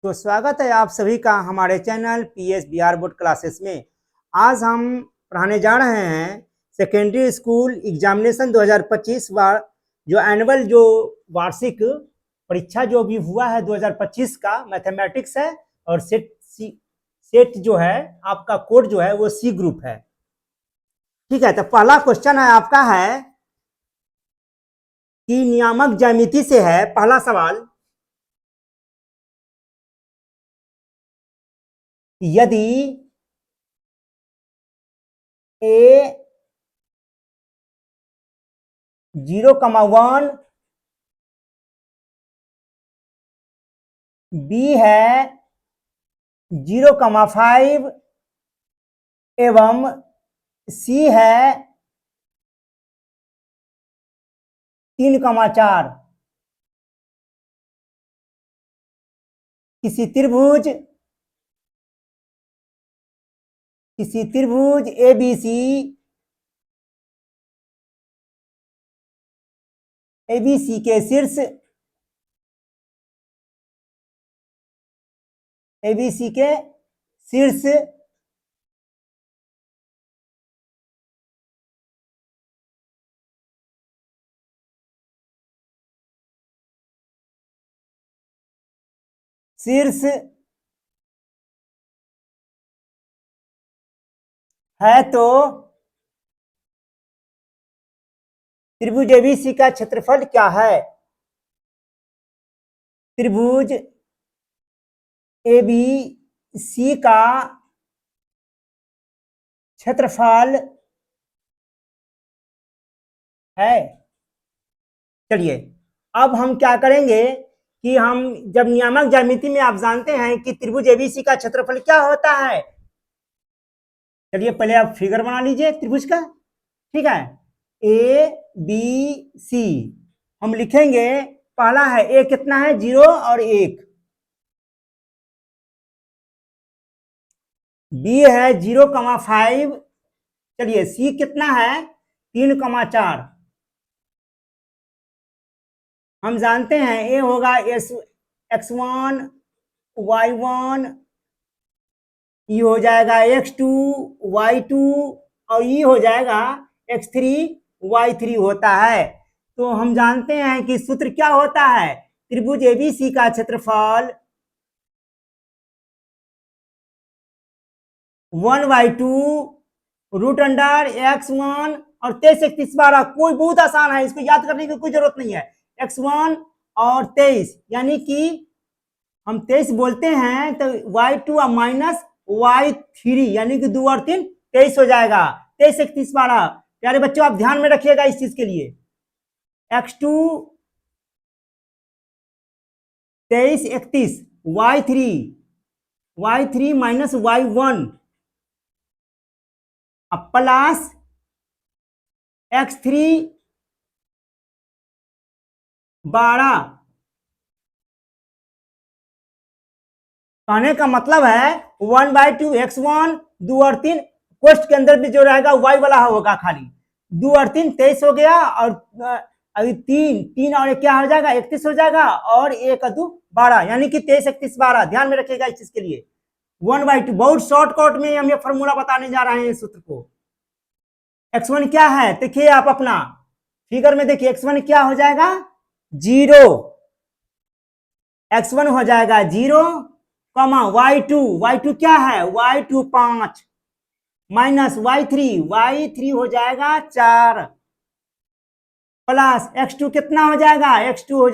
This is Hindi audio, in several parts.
तो स्वागत है आप सभी का हमारे channel PS Bihar board classes में। आज हम पढ़ाने जा रहे हैं सेकेंडरी स्कूल एग्जामिनेशन 2025 जो एनुअल जो वार्षिक परीक्षा जो भी हुआ है 2025 का मैथमेटिक्स है। और सेट जो है आपका कोड जो है वो सी ग्रुप है। ठीक है, तो पहला क्वेश्चन है आपका है कि नियामक ज्यामिति से है पहला सवाल। यदि ए 0,1 बी है 0,5 एवं सी है 3,4, किसी त्रिभुज एबीसी के शीर्ष है तो त्रिभुज एबीसी का क्षेत्रफल क्या है? त्रिभुज एबीसी का क्षेत्रफल है। चलिए अब हम क्या करेंगे कि हम जब नियामक ज्यामिति में आप जानते हैं कि त्रिभुज एबीसी का क्षेत्रफल क्या होता है। चलिए पहले आप फिगर बना लीजिए त्रिभुज का। ठीक है, ए बी सी हम लिखेंगे। पहला है ए कितना है 0 और 1, बी है 0,5, चलिए सी कितना है 3,4। हम जानते हैं ए होगा x1 y1, ई हो जाएगा x2 y2 और ई हो जाएगा x3 y3 होता है। तो हम जानते हैं कि सूत्र क्या होता है, त्रिभुज एबीसी का क्षेत्रफल 1/2 रूट अंडर x1 और 23 31 12। कोई बहुत आसान है, इसको याद करने की कोई जरूरत नहीं है। x1 और 23 यानी कि हम 23 बोलते हैं तो y2 माइनस y3 यानी कि 2 और 3 23 हो जाएगा। 23 31 12। प्यारे बच्चों आप ध्यान में रखिएगा इस चीज के लिए। x2 23 31 y3 minus y1 plus x3 12। कहने का मतलब है 1/2 x1 2 और 3, क्वेश्चन के अंदर भी जो रहेगा y वाला होगा खाली। 2 और 3 23 हो गया और अभी 3 और 1 क्या हो जाएगा 31 हो जाएगा और 1 2 12 यानी कि 23 31 12। ध्यान में रखिएगा इस चीज के लिए। 1/2 बहुत शॉर्टकट में हम ये फॉर्मूला बताने जा रहे हैं सूत्र को। x1 क्या है देखिए आप अपना फिगर में देखिए, x1 क्या हो जाएगा 0, x1 हो जाएगा 0, y2 क्या है y2 5 माइनस y3 हो जाएगा 4 प्लस x2 कितना हो जाएगा x2 हो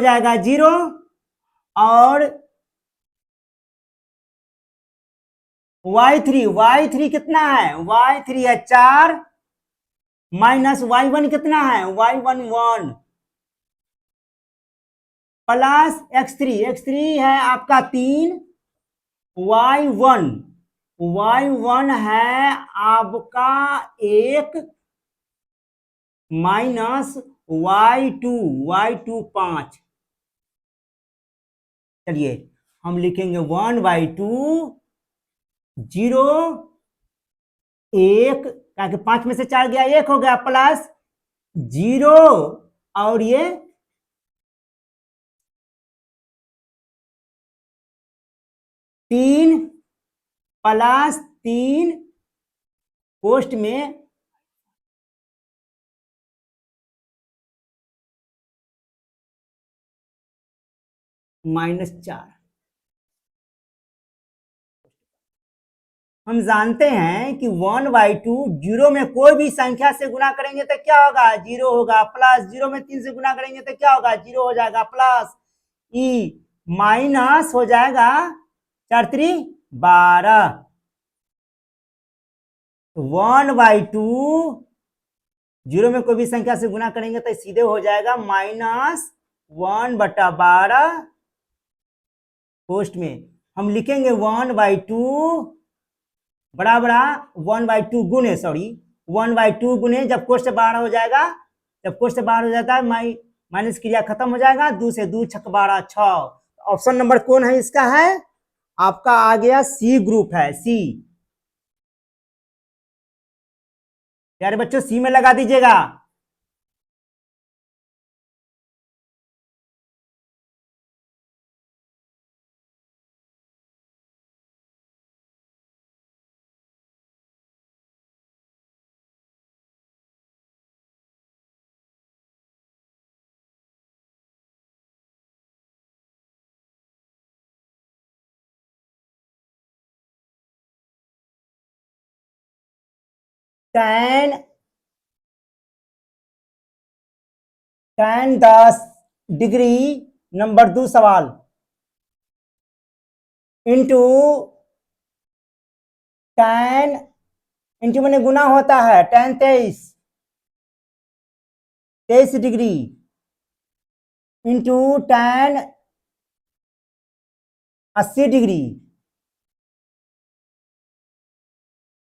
जाएगा 0 और y3 कितना है y3 है 4 माइनस y1 कितना है y1 1 प्लस x3 है आपका 3, y1 है आपका 1 माइनस y2 5। चलिए हम लिखेंगे 1/2 0 1 क्या कि 5 में से 4 गया 1 हो गया, प्लस 0 और ये 3 प्लस 3 पोस्ट में -4। हम जानते हैं कि 1/2 जीरो में कोई भी संख्या से गुना करेंगे तो क्या होगा, 0 होगा, प्लस 0 में 3 से गुना करेंगे तो क्या होगा, 0 हो जाएगा, प्लस ई माइनस हो जाएगा 4 3 12। 1/2 जीरो में कोई भी संख्या से गुना करेंगे तो सीधे हो जाएगा -1/12 पोस्ट में। हम लिखेंगे 1/2 बड़ा 1/2 गुने, सॉरी 1/2 गुने, जब कोष्ट बाहर हो जाएगा, जब कोष्ट बाहर हो जाता है माइनस क्रिया खत्म हो जाएगा, 2 से 2 छक 12 6। ऑप्शन नंबर कौन है इसका, है आपका आ गया सी ग्रुप है, सी। प्यारे बच्चों सी में लगा दीजिएगा। tan 10 डिग्री नंबर 2 सवाल इंटू tan, इंटू मैंने गुना होता है, tan 23 degree into tan 80 degree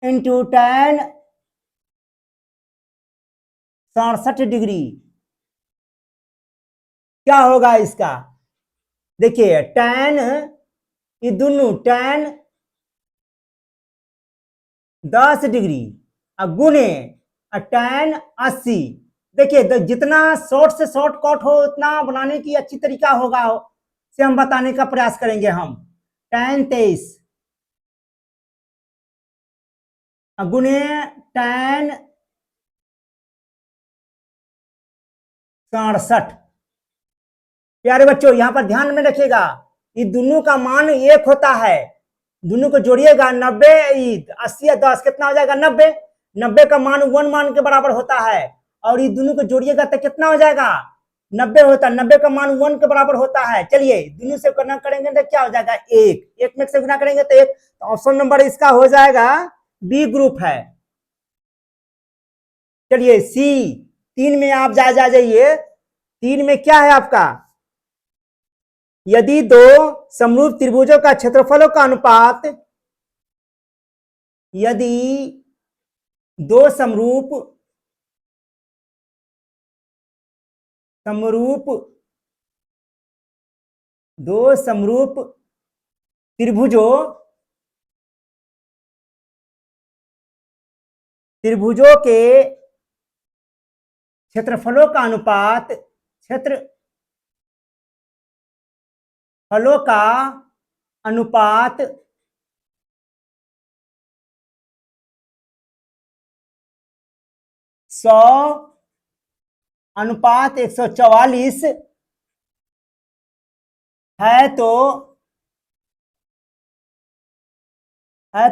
into tan 67 degree. क्या होगा इसका, देखिए tan, ये दोनों tan 10 डिग्री और गुने tan 80। देखिए जितना शॉर्ट से शॉर्ट कट हो उतना बनाने की अच्छी तरीका होगा से हम बताने का प्रयास करेंगे। हम tan 23 गुने tan 67। प्यारे बच्चों यहां पर ध्यान में रखिएगा, ये दोनों का मान 1 होता है, दोनों को जोड़िएगा 90 80 या 10 कितना हो जाएगा, 90। 90 का मान 1 मान के बराबर होता है, और ये दोनों को जोड़िएगा तो कितना हो जाएगा, 90 होता है। 90 का मान 1 के बराबर होता है। चलिए दोनों से गुना करेंगे तो क्या हो जाएगा, 1 में से गुना करेंगे तो 1। तो ऑप्शन नंबर इसका हो जाएगा बी ग्रुप है। चलिए सी 3 में आप जा जाइए, 3 में क्या है आपका, यदि दो समरूप त्रिभुजों का क्षेत्रफलों का अनुपात, यदि दो समरूप त्रिभुजों के क्षेत्रफलों का अनुपात, क्षेत्रफलों का अनुपात 100:144 है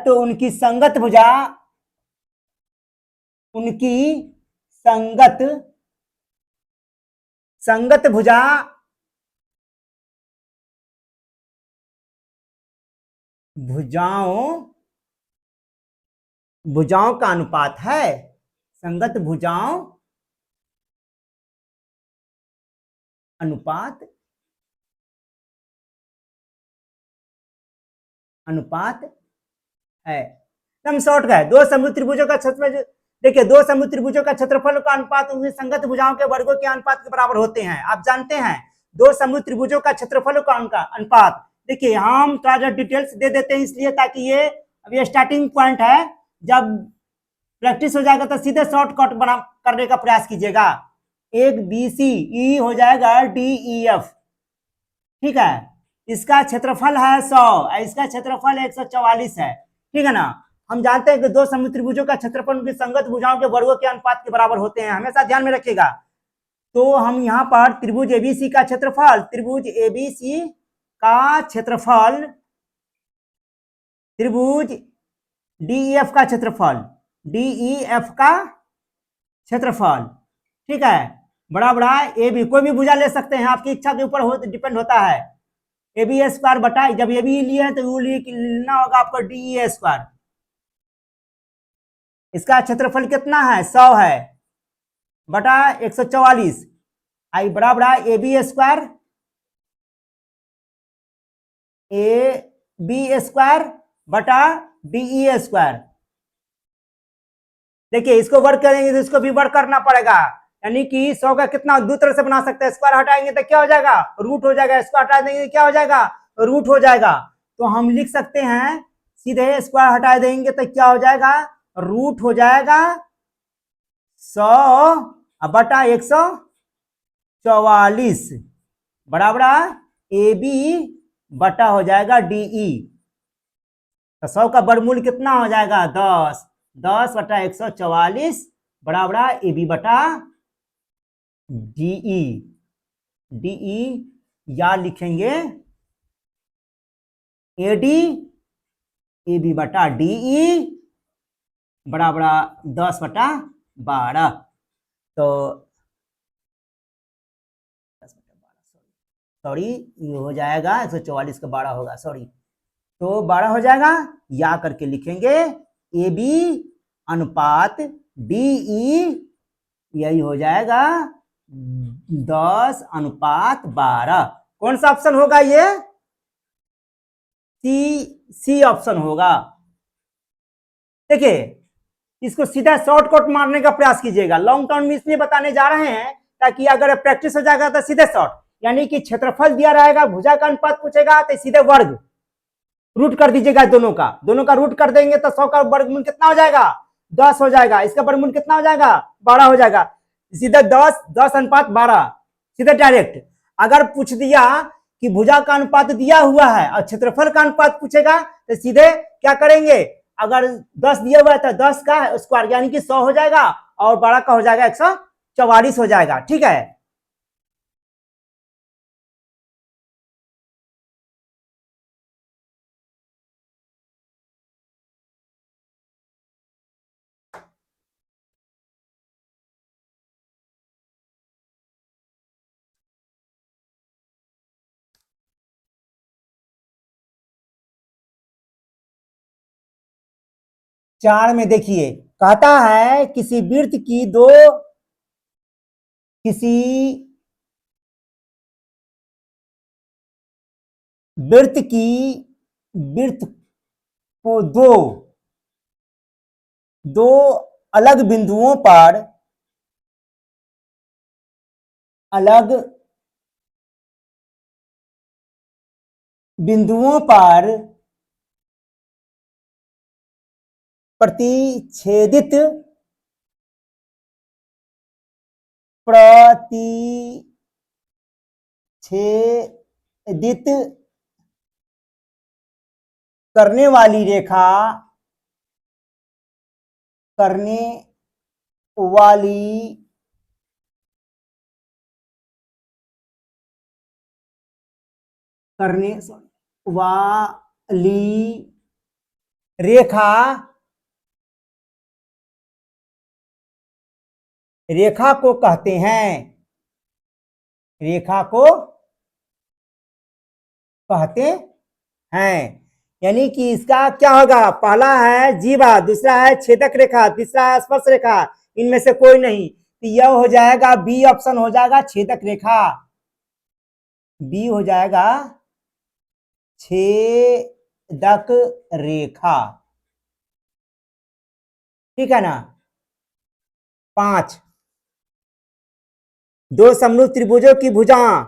तो उनकी संगत भुजा, संगत भुजाओं का अनुपात है, संगत भुजाओं अनुपात है। एकदम शॉर्ट का है। दो समरूप त्रिभुजों का क्षेत्रफल, देखिए दो समरूप त्रिभुजों का क्षेत्रफल का अनुपात उनकी संगत भुजाओं के वर्गों के अनुपात के बराबर होते हैं। आप जानते हैं दो समरूप त्रिभुजों का क्षेत्रफल का अनुपात, देखिए हम थोड़ा डिटेल्स दे देते हैं इसलिए ताकि ये अभी स्टार्टिंग पॉइंट है, जब प्रैक्टिस हो जाएगा तो सीधे शॉर्टकट बना करने का प्रयास कीजिएगा। एक BC, ई हो जाएगा DEF, ठीक है। इसका क्षेत्रफल है 100, इसका क्षेत्रफल 144 है, ठीक है ना। हम जानते हैं कि दो सममित त्रिभुजों का क्षेत्रफल उनकी संगत भुजाओं के वर्गों के अनुपात के बराबर होते हैं, हमेशा ध्यान में रखिएगा। तो हम यहाँ पर त्रिभुज ABC का क्षेत्रफल, त्रिभुज ABC का क्षेत्रफल, त्रिभुज DEF का क्षेत्रफल, DEF का क्षेत्रफल, ठीक है, बड़ा बड़ा AB, कोई भी भुजा ले सकते हैं, आपकी इच्छा के ऊपर डिपेंड होता है। AB स्क्वायर बटा, जब AB लिए हैं तो वो लेना होगा आपको DE स्क्वायर। इसका क्षेत्रफल कितना है, 100 है, बटा 144, आई बराबर AB स्क्वायर, AB स्क्वायर बटा DE स्क्वायर। देखिए इसको वर्क करेंगे तो इसको भी वर्क करना पड़ेगा, यानी कि 100 का कितना दो तरह से बना सकते हैं, स्क्वायर हटाएंगे तो क्या हो जाएगा, रूट हो जाएगा, स्क्वायर हटा देंगे तो क्या हो जाएगा, रूट हो जाएगा। तो हम लिख सकते हैं सीधे स्क्वायर हटा देंगे तो क्या हो जाएगा, रूट हो जाएगा 100 बटा 144 बराबर AB बटा हो जाएगा DE। तो 100 का वर्गमूल कितना हो जाएगा, 10, 10 बटा 144 बराबर AB बटा DE। DE या लिखेंगे AD, AB बटा DE बराबर 10 बटा 12। तो सॉरी ये हो जाएगा 144 का 12 होगा, सॉरी, तो 12 हो जाएगा, या करके लिखेंगे AB अनुपात DE, यही हो जाएगा 10:12। कौन सा ऑप्शन होगा ये, सी ऑप्शन होगा। देखिए इसको सीधा शॉर्टकट मारने का प्रयास कीजिएगा, लॉन्ग टर्म में इसलिए बताने जा रहे हैं ताकि अगर प्रैक्टिस हो जाएगा तो सीधे शॉर्ट, यानी कि क्षेत्रफल दिया रहेगा, भुजा का अनुपात पूछेगा तो सीधे वर्ग रूट कर दीजिएगा, दोनों का रूट कर देंगे तो 100 का वर्गमूल कितना हो जाएगा, 10 हो जाएगा, इसका वर्गमूल कितना हो जाएगा, 12 हो जाएगा, सीधे 10:12, सीधे डायरेक्ट। अगर पूछ दिया कि भुजा का अनुपात दिया हुआ है और क्षेत्रफल का अनुपात पूछेगा तो सीधे क्या करेंगे, अगर 10 दिया हुआ है तो 10 का स्क्वायर यानी कि 100 हो जाएगा और 12 का हो जाएगा 144 हो जाएगा, ठीक है। चार में देखिए कहता है किसी वृत्त को दो अलग बिंदुओं पर प्रतिच्छेदित करने वाली रेखा करने वाली करने वाली रेखा को कहते हैं, रेखा को कहते हैं, यानी कि इसका क्या होगा, पहला है जीवा, दूसरा है छेदक रेखा, तीसरा है स्पर्श रेखा, इनमें से कोई नहीं, तो यह हो जाएगा बी ऑप्शन हो जाएगा छेदक रेखा, बी हो जाएगा छेदक रेखा, ठीक है ना। 5, दो समरूप त्रिभुजों की भुजा,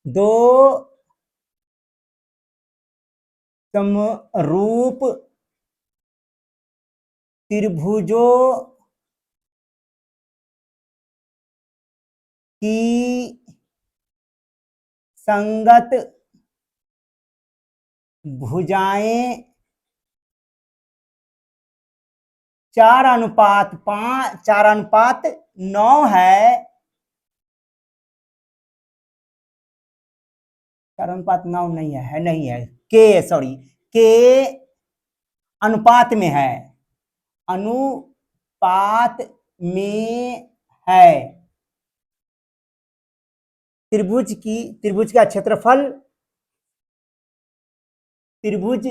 दो समरूप त्रिभुजों की संगत भुजाएं 4:5 4:9 है। 4:9 नहीं है, नहीं है, के अनुपात में है, अनुपात में है। त्रिभुज का क्षेत्रफल, त्रिभुज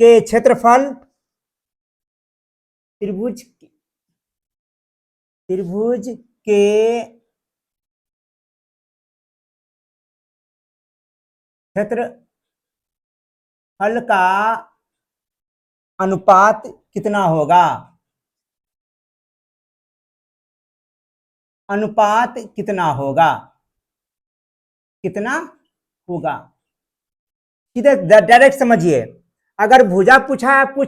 के क्षेत्रफल, त्रिभुज के क्षेत्रफल का अनुपात कितना होगा? अनुपात कितना होगा? कितना होगा? सीधे डायरेक्ट समझिए। अगर भुजा पूछ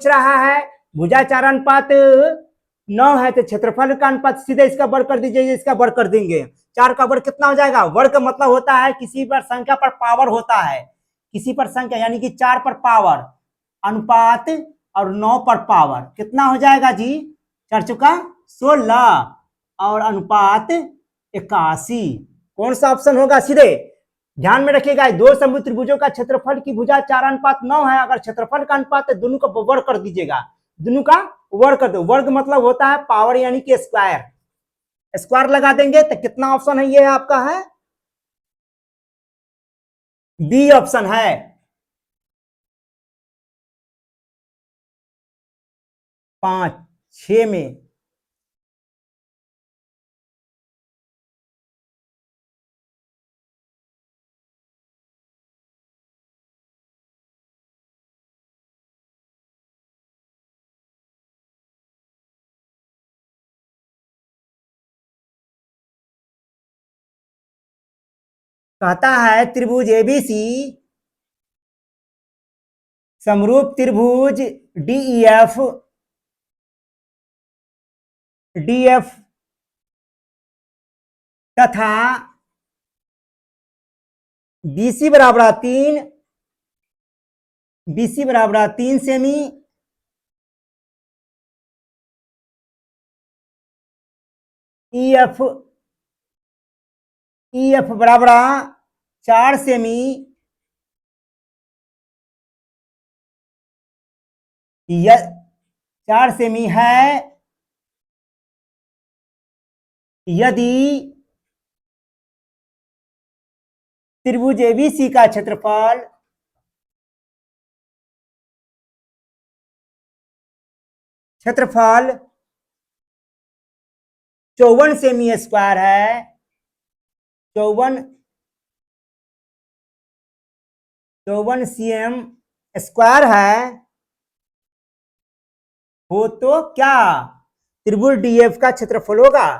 रहा है, भुजा 4:9 है, तो क्षेत्रफल का अनुपात सीधे इसका वर्ग कर दीजिए, इसका वर्ग कर देंगे। 4 का वर्ग कितना हो जाएगा? वर्ग का मतलब होता है किसी पर संख्या पर पावर होता है, किसी पर संख्या, यानी कि 4 पर पावर, अनुपात और 9 पर पावर, कितना हो जाएगा जी? 4 चुका 16 और अनुपात 81। कौन सा ऑप्शन होगा? सीधे ध्यान में रखिएगा, दो समभुज त्रिभुजों का क्षेत्रफल की भुजा 4:9 है। अगर क्षेत्रफल का अनुपात है, दोनों का वर्ग कर दीजिएगा, दोनों का वर्ग कर दो। वर्ग मतलब होता है पावर, यानी कि स्क्वायर, स्क्वायर लगा देंगे तो कितना ऑप्शन है? ये आपका है बी ऑप्शन है। 5 6 में कहता है त्रिभुज एबीसी समरूप त्रिभुज डीईएफ तथा बीसी बराबर 3 सेमी, ईएफ बराबर 4 सेमी, 4 सेमी है यदि त्रिभुज एबीसी का क्षेत्रफल क्षेत्रफल 54 सेमी स्क्वायर है, 54 सीएम स्क्वायर है, हो तो क्या त्रिभुज डीएफ का क्षेत्रफल होगा?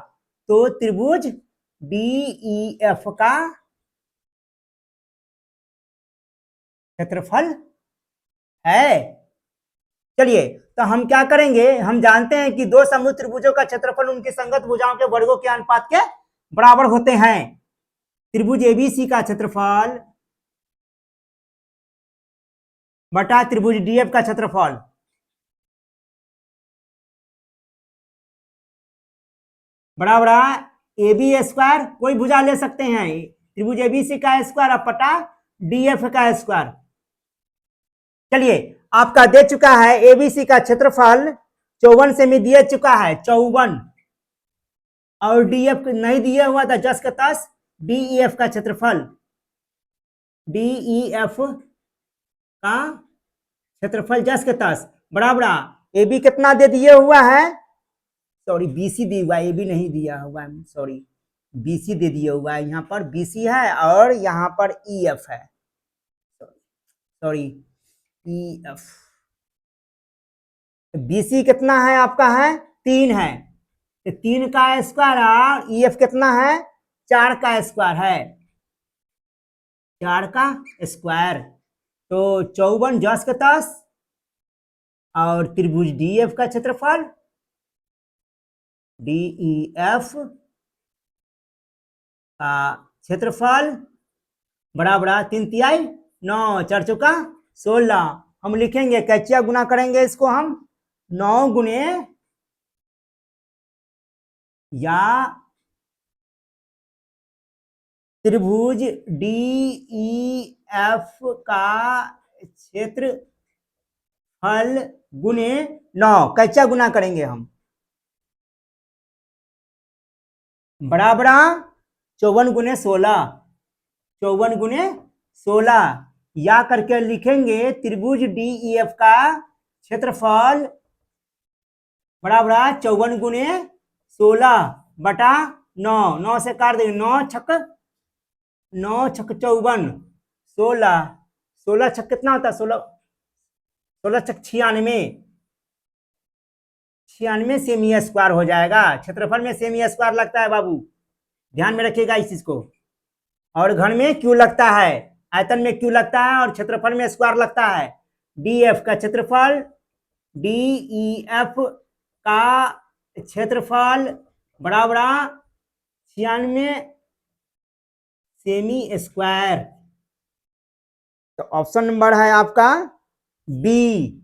तो त्रिभुज डीईएफ का क्षेत्रफल है। चलिए, तो हम क्या करेंगे, हम जानते हैं कि दो समभुज त्रिभुजों का क्षेत्रफल उनकी संगत भुजाओं के वर्गों के अनुपात के बराबर होते हैं। त्रिभुज एबीसी का क्षेत्रफल बटा त्रिभुज डीएफ का क्षेत्रफल बराबर ए बी स्क्वायर, कोई भुजा ले सकते हैं, त्रिभुज एबीसी का स्क्वायर और पटा डीएफ का स्क्वायर। चलिए, आपका दे चुका है एबीसी का क्षेत्रफल 54 सेमी दिया चुका है, 54, और डीएफ नहीं दिया हुआ था, जस का तस डीईएफ का क्षेत्रफल, डीईएफ का क्षेत्रफल जस के तस बराबर ए बी कितना दे दिया हुआ है? सॉरी, बीसी दिया हुआ है, ए बी नहीं दिया हुआ है, सॉरी, बीसी दे दिया हुआ है। यहाँ पर बीसी है और यहाँ पर ईएफ है, सॉरी ईएफ। बीसी कितना है आपका? है 3 है, तो 3 का स्क्वायर, और ईएफ कितना है? 4 का स्क्वायर है, 4 का स्क्वायर। तो 54 जस के तस और त्रिभुज डीएफ का क्षेत्रफल डीईएफ का क्षेत्रफल बड़ा बड़ा 3 तिहाई 9 4 चौका 16। हम लिखेंगे कैचिया गुना करेंगे इसको हम 9 गुने या त्रिभुज डीईएफ का क्षेत्रफल गुने 9 कैचिया गुना करेंगे हम बड़ा बड़ा 54 गुने 16 54 गुने 16 या करके लिखेंगे त्रिभुज डीईएफ का क्षेत्रफल बड़ा बड़ा 54 गुने 16 बटा 9 9 से काट देंगे 9 छक 54 16 16 छक कितना होता है 16 16 छक 96 96 सेमी स्क्वायर हो जाएगा। क्षेत्रफल में सेमी स्क्वायर लगता है बाबू, ध्यान में रखिएगा इस चीज को। और घन में क्यू लगता है, आयतन में क्यू लगता है और क्षेत्रफल में स्क्वायर लगता है। डीएफ का क्षेत्रफल डीईएफ का क्षेत्रफल बड़ा बड़ा 96 सेमी स्क्वायर। तो ऑप्शन नंबर है आपका बी।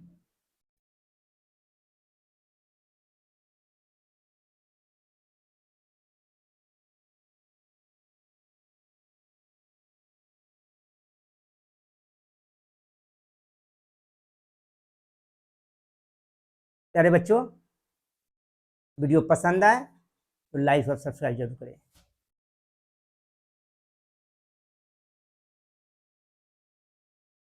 प्यारे बच्चों, वीडियो पसंद आए तो लाइक और सब्सक्राइब जरूर करें।